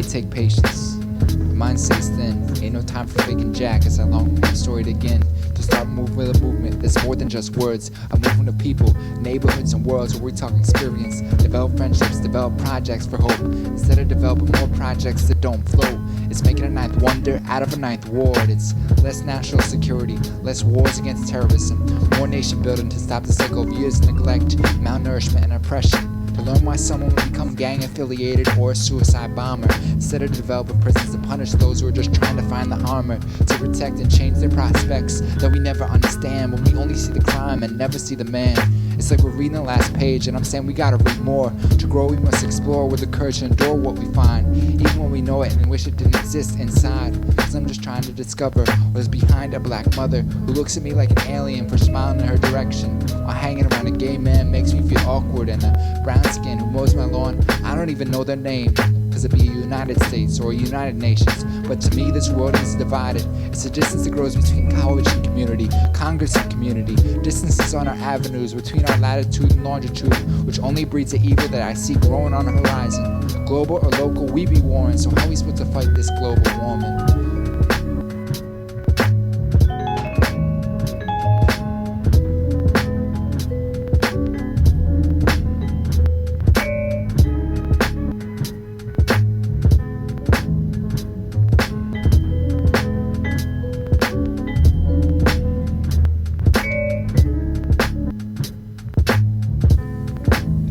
may take patience, but mine stays thin. Ain't no time for faking jack as I long for my story to begin. To start moving with a movement that's more than just words. A movement of people, neighborhoods, and worlds where we talk experience. Develop friendships, develop projects for hope. Instead of developing more projects that don't float. It's making a ninth wonder out of a ninth ward. It's less national security, less wars against terrorism, more nation building to stop the cycle of years of neglect, malnourishment, and oppression. To learn why someone will become gang affiliated or a suicide bomber, instead of developing prisons to punish those who are just trying to find the armor, to protect and change their prospects that we never understand when we only see the crime and never see the man. It's like we're reading the last page and I'm saying we gotta read more. To grow we must explore with the courage to endure what we find, even when we know it and wish it didn't exist inside. Cause I'm just trying to discover what is behind a black mother who looks at me like an alien for smiling in her direction, while hanging around a gay man makes me feel awkward, and a brown skin who mows my lawn, I don't even know their name. Cause it'd be a United States or a United Nations, but to me this world is divided. It's the distance that grows between college and community, Congress and community, distances on our avenues between our latitude and longitude, which only breeds the evil that I see growing on the horizon. Global or local, we be warring, so how are we supposed to fight this global warming?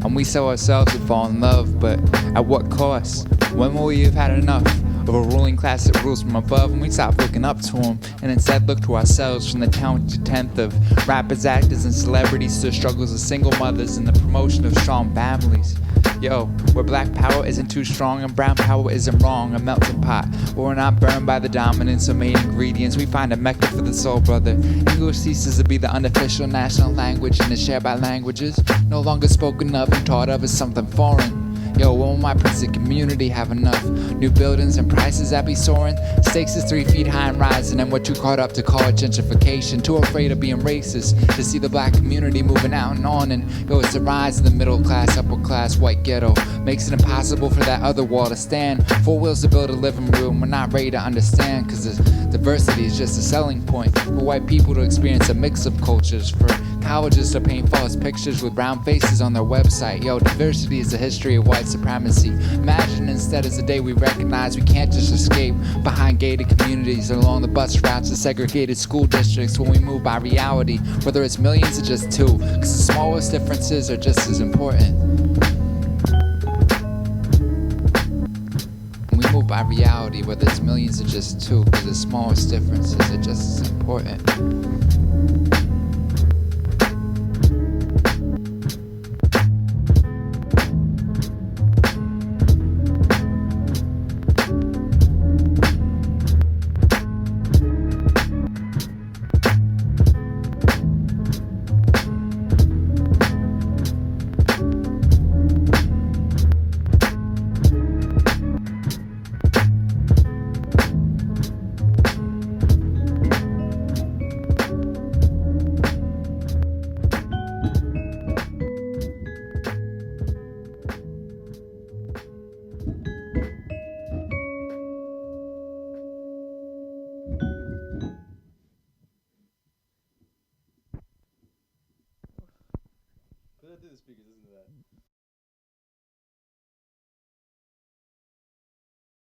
And we sell ourselves to fall in love, but at what cost? When will we have had enough of a ruling class that rules from above, and we stop looking up to them and instead look to ourselves? From the town to 10th of rappers, actors, and celebrities to the struggles of single mothers and the promotion of strong families. Yo, where black power isn't too strong and brown power isn't wrong, a melting pot where we're not burned by the dominance of main ingredients. We find a mecca for the soul, brother. English ceases to be the unofficial national language and is shared by languages no longer spoken of and taught of as something foreign. Yo, when will my Princeton community have enough? New buildings and prices that be soaring? Stakes is 3 feet high and rising, and we're too caught up to call it gentrification, too afraid of being racist to see the black community moving out and on. And yo, it's the rise of the middle class, upper class, white ghetto makes it impossible for that other wall to stand. 4 wheels to build a living room, we're not ready to understand, cause the diversity is just a selling point for white people to experience a mix of cultures, for colleges to paint false pictures with brown faces on their website. Yo, diversity is the history of white supremacy. Imagine instead is the day we recognize we can't just escape behind gated communities along the bus routes and segregated school districts when we move by reality, whether it's millions or just 2, cause the smallest differences are just as important. When we move by reality, whether it's millions or just 2, cause the smallest differences are just as important. Put that through the speakers, listen to that.